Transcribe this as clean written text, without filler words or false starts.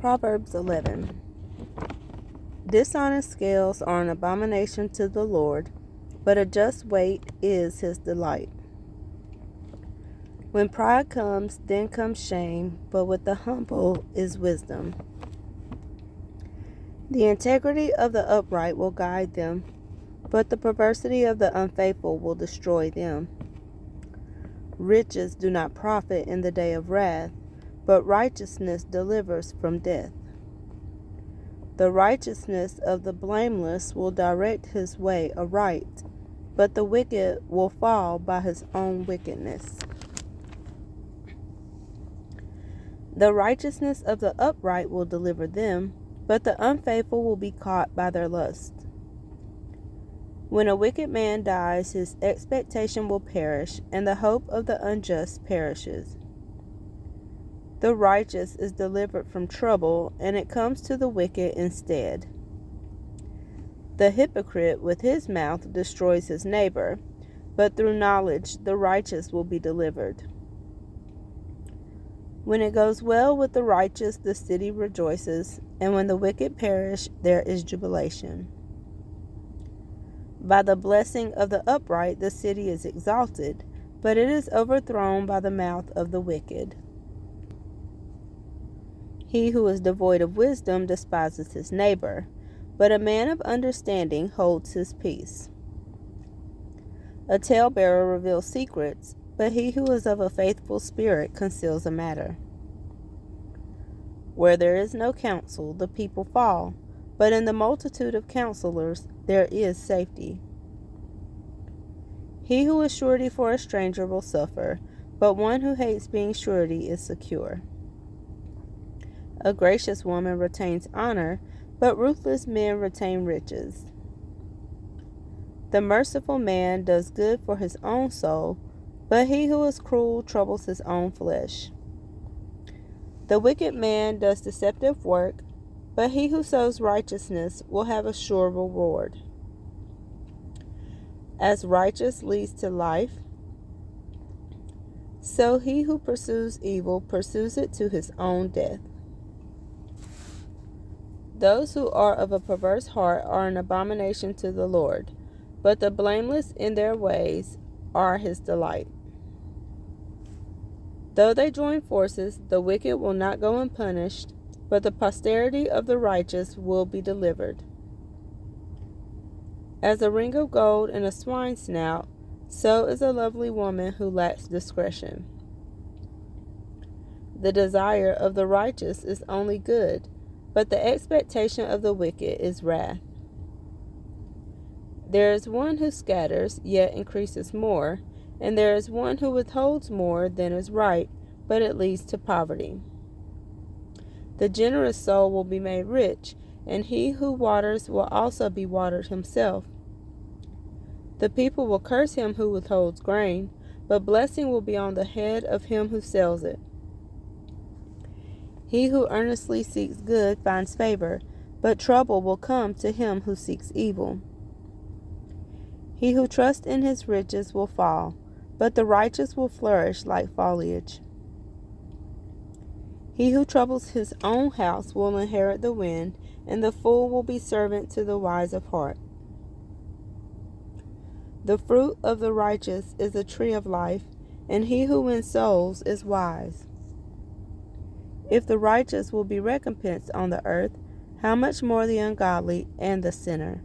Proverbs 11. Dishonest scales are an abomination to the Lord, but a just weight is his delight. When pride comes, then comes shame, but with the humble is wisdom. The integrity of the upright will guide them, but the perversity of the unfaithful will destroy them. Riches do not profit in the day of wrath, but righteousness delivers from death. The righteousness of the blameless will direct his way aright, but the wicked will fall by his own wickedness. The righteousness of the upright will deliver them, but the unfaithful will be caught by their lust. When a wicked man dies, his expectation will perish, and the hope of the unjust perishes. The righteous is delivered from trouble, and it comes to the wicked instead. The hypocrite with his mouth destroys his neighbor, but through knowledge the righteous will be delivered. When it goes well with the righteous, the city rejoices, and when the wicked perish, there is jubilation. By the blessing of the upright, the city is exalted, but it is overthrown by the mouth of the wicked. He who is devoid of wisdom despises his neighbor, but a man of understanding holds his peace. A talebearer reveals secrets, but he who is of a faithful spirit conceals a matter. Where there is no counsel, the people fall, but in the multitude of counselors there is safety. He who is surety for a stranger will suffer, but one who hates being surety is secure. A gracious woman retains honor, but ruthless men retain riches. The merciful man does good for his own soul, but he who is cruel troubles his own flesh. The wicked man does deceptive work, but he who sows righteousness will have a sure reward. As righteous leads to life, so he who pursues evil pursues it to his own death. Those who are of a perverse heart are an abomination to the Lord, but the blameless in their ways are his delight. Though they join forces, the wicked will not go unpunished, but the posterity of the righteous will be delivered. As a ring of gold in a swine's snout, so is a lovely woman who lacks discretion. The desire of the righteous is only good, but the expectation of the wicked is wrath. There is one who scatters, yet increases more, and there is one who withholds more than is right, but it leads to poverty. The generous soul will be made rich, and he who waters will also be watered himself. The people will curse him who withholds grain, but blessing will be on the head of him who sells it. He who earnestly seeks good finds favor, but trouble will come to him who seeks evil. He who trusts in his riches will fall, but the righteous will flourish like foliage. He who troubles his own house will inherit the wind, and the fool will be servant to the wise of heart. The fruit of the righteous is a tree of life, and he who wins souls is wise. If the righteous will be recompensed on the earth, how much more the ungodly and the sinner?